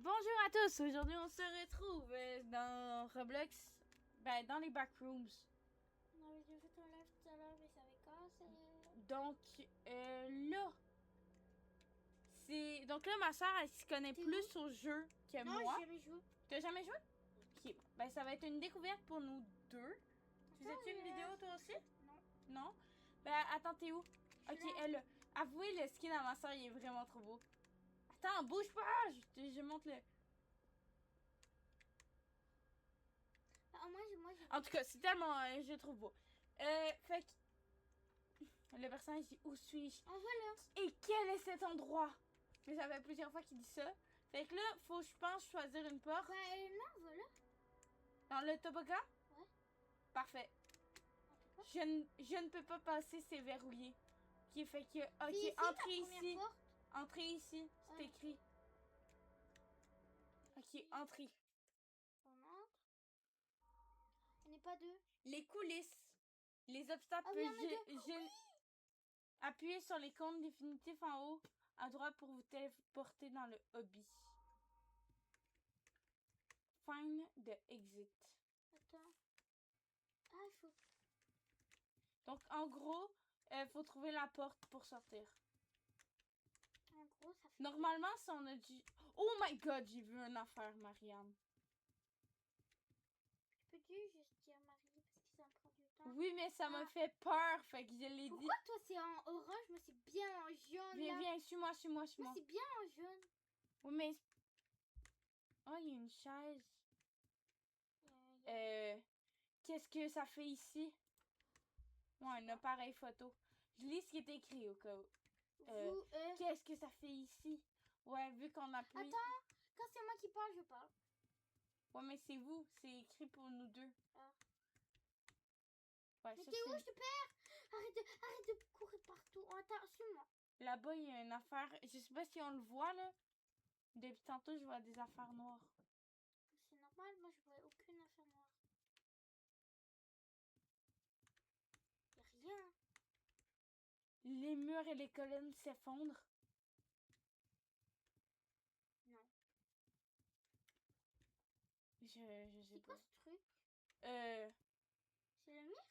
Bonjour à tous, aujourd'hui on se retrouve dans Roblox, dans les backrooms. On avait déjà fait un live tout à l'heure, mais ça avait cassé. Donc là ma soeur elle s'y connaît plus au jeu que Non, moi. j'ai jamais joué. T'as jamais joué? Ok, ça va être une découverte pour nous deux. Faisais-tu une vidéo toi aussi? Non. Non? Attends, t'es où? Ok, avouez le skin à ma soeur, il est vraiment trop beau. Attends, bouge pas! Je monte le... Ah, moi, En tout cas, c'est tellement... je le trouve beau. Fait que... Le personnage dit, où suis-je? Oh, voilà. Et quel est cet endroit? Mais ça fait plusieurs fois qu'il dit ça. Fait que là, faut, je pense, choisir une porte. Non, voilà. Dans le toboggan? Ouais. Parfait. Je ne peux pas passer, c'est verrouillé. Ok, fait que... Ok, ici, entrez ici. Porte. Entrez ici, c'est écrit. Ok, entrez. On entre. On n'est pas deux. Les coulisses. Les obstacles. Appuyez sur les comptes définitifs en haut à droite pour vous téléporter dans le hobby. Find the exit. Attends. Ah, il faut... Donc, en gros, faut trouver la porte pour sortir. En gros, ça fait... Normalement, si on a dit... Oh my god, j'ai vu une affaire, Marianne. Peux-tu juste dire Marie parce que ça me prend du temps? Oui, mais ça m'a fait peur, fait que je l'ai dit. Pourquoi toi c'est en orange, moi c'est bien en jaune? Viens, suis-moi. Moi c'est bien en jaune. Oui, mais... Oh, il y a une chaise. Qu'est-ce que ça fait ici? Ouais, un appareil photo. Je lis ce qui est écrit au cas où. Qu'est-ce que ça fait ici? Ouais, vu qu'on appuie... Attends, quand c'est moi qui parle, je parle. Ouais, mais c'est vous. C'est écrit pour nous deux. Ah. Ouais, mais t'es où? Je te perds! Arrête de courir partout. Oh, attends, suis-moi. Là-bas, il y a une affaire... Je sais pas si on le voit, là. Depuis tantôt, je vois des affaires noires. C'est normal, moi je vois aucune affaire noire. Y'a rien. Les murs et les colonnes s'effondrent. Non. Je sais pas. C'est quoi ce truc? C'est le mur?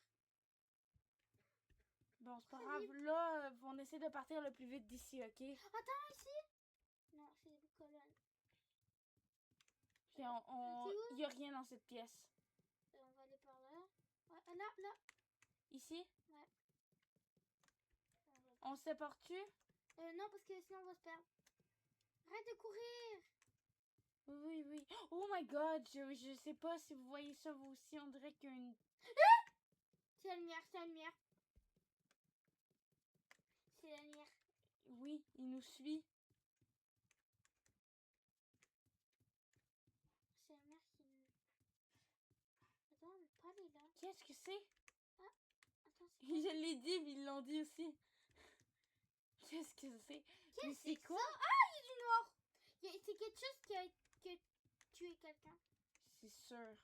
Bon, c'est pas grave. Là, on essaie de partir le plus vite d'ici, ok? Attends, ici? Non, c'est des colonnes. Il y a rien dans cette pièce. On va aller par là. Ouais, là. Ici? Ouais. On se sépare-tu? Non, parce que sinon on va se perdre. Arrête de courir! Oui. Oh my god, je sais pas si vous voyez ça vous aussi, on dirait qu'il y a une... C'est la lumière. C'est la lumière. Oui, il nous suit. C'est la lumière qui nous... Attends, on peut pas aller là. Qu'est-ce que c'est? Ah, attends, c'est quoi? Je l'ai dit, mais ils l'ont dit aussi. Qu'est-ce que c'est? Qu'est-ce que c'est quoi? Ah, il y a du noir! C'est quelque chose qui a tué quelqu'un. C'est sûr.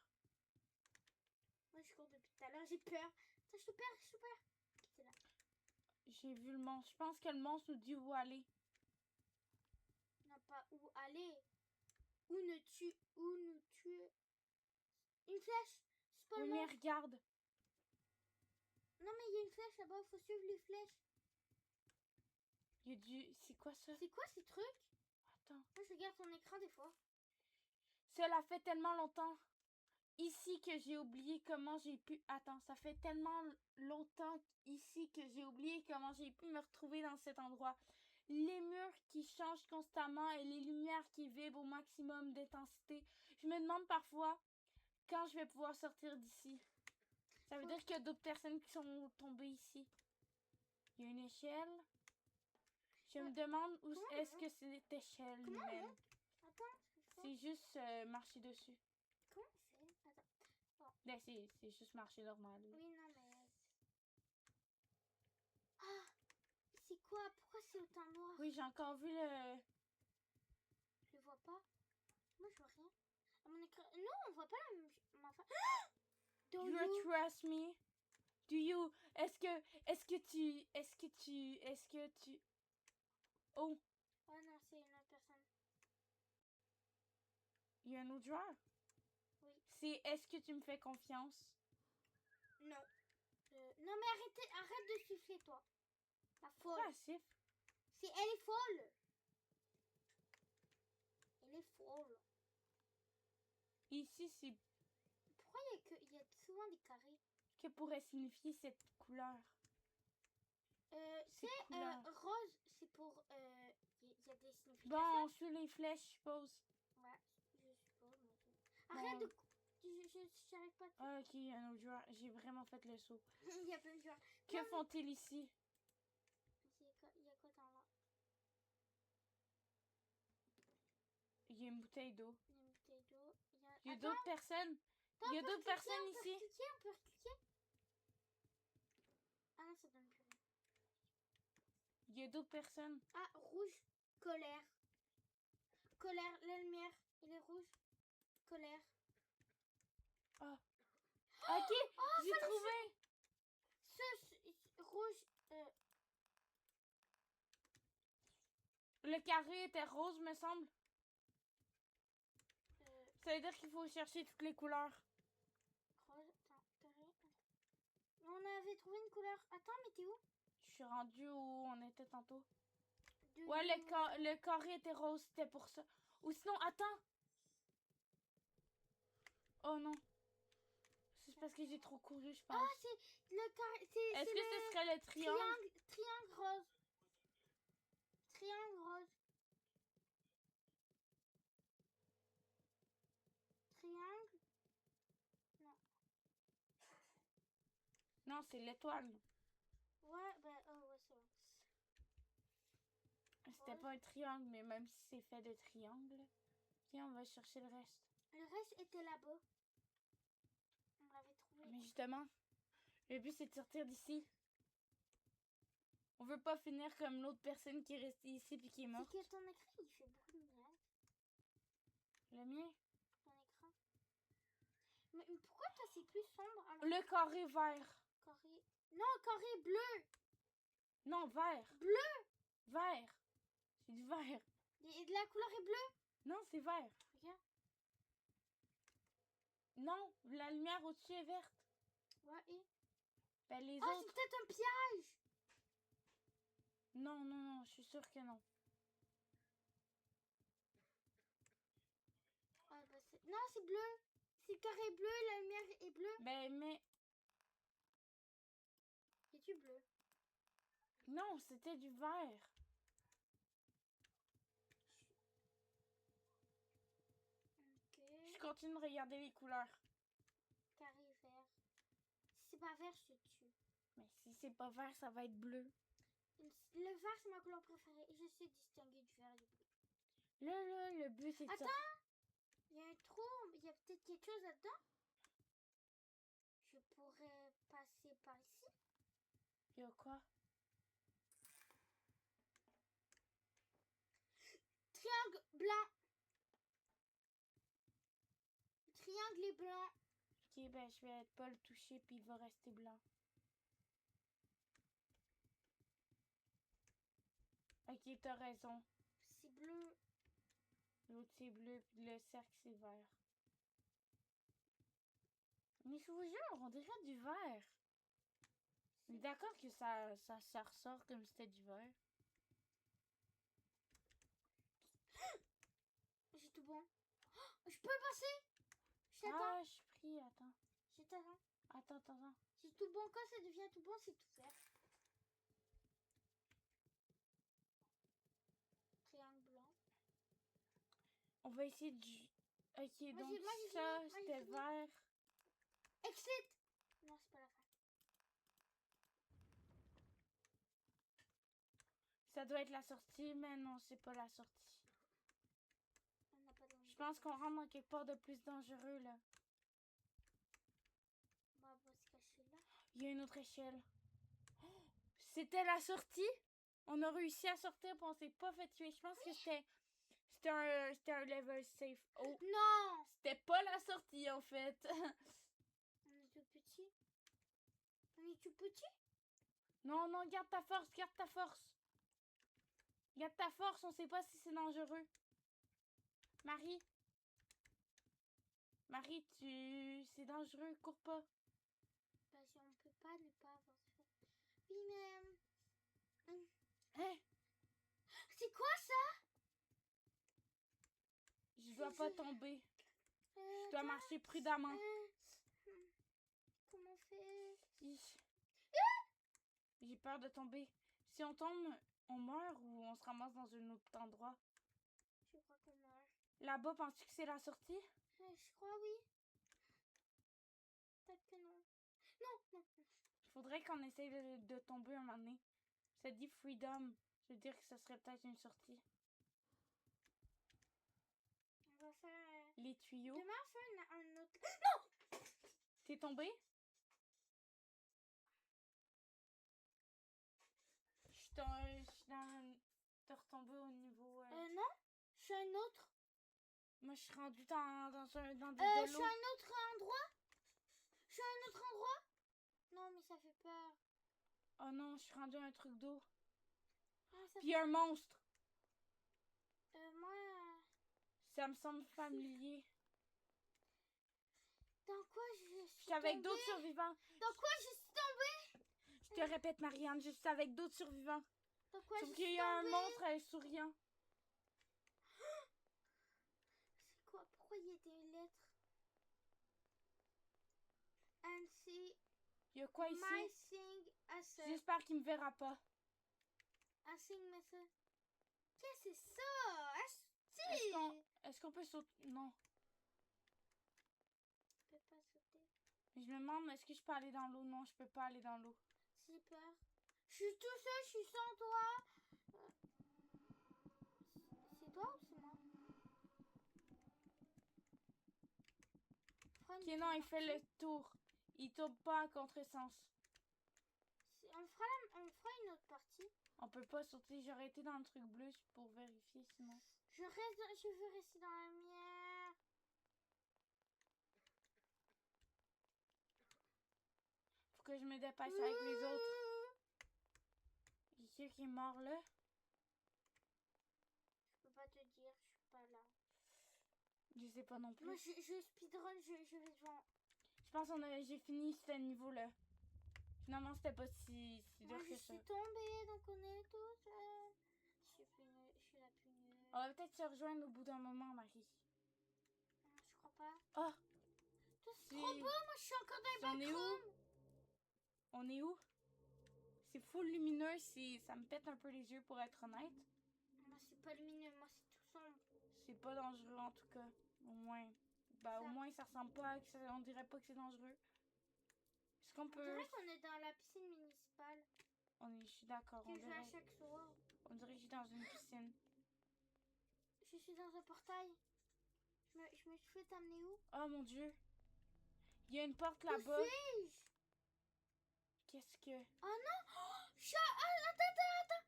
Moi, je cours depuis tout à l'heure, j'ai peur. Attends, je te perds. T'es là. J'ai vu le monstre. Je pense que le monstre nous dit où aller. Non, pas où aller. Où nous tuer. Une flèche. C'est pas oui, le mais monstre. regarde. Non, mais il y a une flèche là-bas, il faut suivre les flèches. Il y a du... C'est quoi ça? C'est quoi ces trucs? Attends. Moi, je regarde ton écran des fois. Cela fait tellement longtemps. Ici que j'ai oublié comment j'ai pu... Attends, ça fait tellement longtemps ici que j'ai oublié comment j'ai pu me retrouver dans cet endroit. Les murs qui changent constamment et les lumières qui vibrent au maximum d'intensité. Je me demande parfois quand je vais pouvoir sortir d'ici. Ça veut dire qu'il y a d'autres personnes qui sont tombées ici. Il y a une échelle. Je me demande où est-ce que cette échelle nous mène. Attends, c'est juste marcher dessus. Comment on fait? Attends. Oh. C'est juste marcher normal. Oui, non, mais... Ah! C'est quoi? Pourquoi c'est autant noir? Oui, j'ai encore vu le... Je le vois pas. Moi, je vois rien. À mon écran... Non, on voit pas la même... Do you trust me? Do you... Est-ce que tu... Oh! Oh non, c'est une autre personne. Il y a un autre joueur? Oui. C'est est-ce que tu me fais confiance? Non. Non, mais arrête de siffler, toi. La folle. Pourquoi elle siffle? Elle est folle. Elle est folle. Ici, c'est Pourquoi il y a souvent des carrés? que pourrait signifier cette couleur? C'est rose, c'est pour... Il y a des significations. Bon, sur les flèches, je suppose. Ouais, je suppose. Bon. Arrête de... Je n'arrive pas. Ah, ok, il y a un autre joueur. J'ai vraiment fait le saut. Il y a plein de joueurs. Que font-ils ici? Il y a quoi dans là? Il y a une bouteille d'eau. Il y a une bouteille d'eau. Il y a d'autres personnes. Il y a d'autres personnes ici. On peut cliquer. Ah non, ça donne plus rien. Il y a d'autres personnes. Ah, rouge, colère. Colère, la lumière, il est rouge. Colère. Ah. Ok, j'ai trouvé. Rouge. Le carré était rose, me semble. Ça veut dire qu'il faut chercher toutes les couleurs. Rose, attends, carré. On avait trouvé une couleur. Attends, mais t'es où? Je suis rendue où on était tantôt. Ouais, le carré était rose, c'était pour ça. Ou sinon, attends. Oh non. C'est parce que j'ai trop couru, je pense. Ah, c'est le carré. Est-ce que ce serait le triangle? Triangle rose. Triangle rose. Triangle. Non. Non, c'est l'étoile. Ouais, ben, oh ouais, c'est vrai. C'était pas un triangle, mais même si c'est fait de triangle. Ok, on va chercher le reste. Le reste était là-bas. On l'avait trouvé. Mais justement, le but c'est de sortir d'ici. On veut pas finir comme l'autre personne qui est restée ici puis qui est morte. C'est que ton écran, il fait beaucoup de lumière. Le mien? Ton écran. Mais pourquoi toi c'est plus sombre alors? Le carré vert. Carré. Non, carré bleu. Non, vert. Bleu. Vert. C'est du vert. Et de la couleur est bleue. Non, c'est vert. Regarde. Non, la lumière au-dessus est verte. Ouais, et... Ben, les Oh, autres... c'est peut-être un piège. Non, non, non, je suis sûre que non. Ouais, bah c'est... Non, c'est bleu. C'est carré bleu, la lumière est bleue. Ben, mais... Es-tu bleu? Non, c'était du vert. Ok. Je continue de regarder les couleurs. Carré vert. Si c'est pas vert, je te tue. Mais si c'est pas vert, ça va être bleu. Le vert, c'est ma couleur préférée. Et je sais distinguer du vert et du bleu. Là, le but c'est de sortir. Attends! Il y a un trou. Il y a peut-être quelque chose là-dedans. Je pourrais passer par ici. Il y a quoi? Triangle blanc. Triangle est blanc. Ok, ben je vais pas le toucher puis il va rester blanc. Ok, t'as raison. C'est bleu. L'autre c'est bleu puis le cercle c'est vert. Mais je vous jure, on dirait du vert. On est d'accord que ça ressort comme si c'était du vert. J'ai tout bon. Oh, je peux passer. Je t'attends. Ah, je suis pris, attends. Je t'attends. Attends. J'ai tout bon. Quand ça devient tout bon, c'est tout vert. Triangle blanc. On va essayer de... Ok, Moi, donc j'ai ça, fini. c'était vert. Exit. Non, c'est pas la fin. Ça doit être la sortie, mais non, c'est pas la sortie. On n'a pas Je pense qu'on rentre dans quelque part de plus dangereux, là. On va se cacher là. Il y a une autre échelle. Oh, c'était la sortie? On a réussi à sortir puis on s'est pas fait tuer. Je pense que c'était un level safe. Oh, Non. c'était pas la sortie, en fait. On est tout petit. On est tout petit. Non, garde ta force, garde ta force. Garde ta force, on sait pas si c'est dangereux. Marie? Marie, c'est dangereux, cours pas. Bah, on peut pas ne pas avoir ça. Oui, mais... Hein? C'est quoi ça? Je dois pas tomber. Je dois attends, marcher prudemment. Comment on fait? J'ai peur de tomber. Si on tombe, on meurt ou on se ramasse dans un autre endroit? Je crois qu'on meurt. Là-bas, penses-tu que c'est la sortie? Je crois oui. Peut-être que non. Non. Faudrait qu'on essaye de tomber un moment donné. Ça dit freedom. Je veux dire que ça serait peut-être une sortie. On va faire... Les tuyaux. Demain, on fait un autre... Non! T'es tombé? Je suis dans... T'es retombé au niveau... Non. Je suis à un autre. Moi, je suis rendue dans de Je suis l'eau. à un autre endroit. Je suis à un autre endroit. Non, mais ça fait peur. Oh non, je suis rendue à un truc d'eau. Ah, ça Puis un monstre. moi... Ça me semble familier. Dans quoi je suis Je suis avec tombée? d'autres survivants. Dans quoi je suis tombée? Je te répète, Marianne, je suis avec d'autres survivants. Dans quoi Sauf je qu'il suis y a un tombée? monstre souriant. C'est quoi? Pourquoi il y a des lettres? And see Il y a quoi ici? my thing as a... J'espère qu'il me verra pas. A thing message. Qu'est-ce que c'est ça? Est-ce qu'on peut sauter? Non. Je peux pas sauter. Mais je me demande, est-ce que je peux aller dans l'eau? Non, je peux pas aller dans l'eau. J'ai peur. Je suis tout seul, je suis sans toi. C'est toi ou c'est moi? Ok, non, il fait le tour. Il tourne pas à contresens. On fera une autre partie. On peut pas sauter. J'aurais été dans le truc bleu pour vérifier sinon. Je veux rester dans la lumière. Faut que je me dépêche avec les autres. Il y a qui est mort là? Je peux pas te dire, je suis pas là. Je sais pas non plus. Moi, je speedrun, je vais devant. Je pense que j'ai fini ce niveau-là. Finalement, c'était pas si dur que ça. Je suis tombée, donc on est tous là. Je suis la plus nulle. On va peut-être se rejoindre au bout d'un moment, Marie. Je crois pas. Ah! C'est trop beau, moi je suis encore dans les backrooms. On est où? C'est full lumineux, ça me pète un peu les yeux pour être honnête. Moi c'est pas lumineux, moi c'est tout sombre. C'est pas dangereux en tout cas. Au moins. Bah au moins ça ressemble pas à que on dirait pas que c'est dangereux. Est-ce qu'on peut... On dirait qu'on est dans la piscine municipale. Je suis d'accord. Que je vais à chaque soir. On dirait que je suis dans une piscine. Je suis dans un portail. Je me fais t'amener où? Oh mon dieu. Il y a une porte là-bas. Où suis-je? Qu'est-ce que... Oh non! Oh, attends!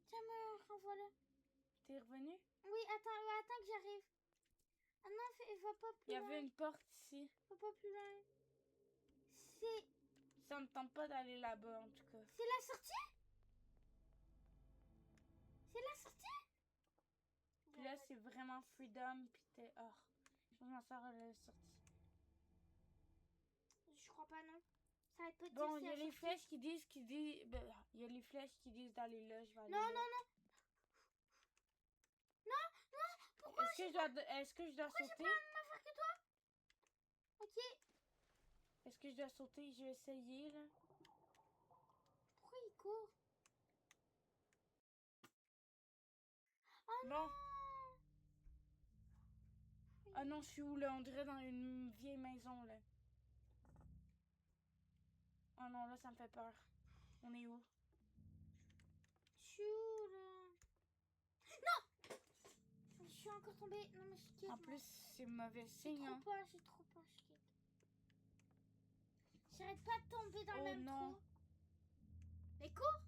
Tiens, me renvoie-le. T'es revenu? Oui, attends que j'arrive. Ah non, va pas plus loin. Il y avait une porte ici. Va pas plus loin. Ça me tente pas d'aller là-bas en tout cas. C'est la sortie? C'est la sortie? Puis là, c'est vraiment freedom, puis t'es... Oh, je m'en sors à la sortie. Je crois pas, non. Ça va être pas bon, il y a les flèches qui disent... Ben, il y a les flèches qui disent d'aller là, je vais aller là. Non. Pourquoi est-ce que je dois sauter? J'ai pas la même affaire que toi? Ok. Est-ce que je dois sauter? Je vais essayer, là. Pourquoi il court? Bon. Oh non! Ah non, je suis où, là? On dirait dans une vieille maison, là. Oh non, là, ça me fait peur. On est où? Je suis où, là? Non! Je suis encore tombée. Non, mais je quitte. En plus, c'est mauvais signe, hein. J'ai trop peur, je quitte. J'arrête pas de tomber dans le même trou. Mais cours!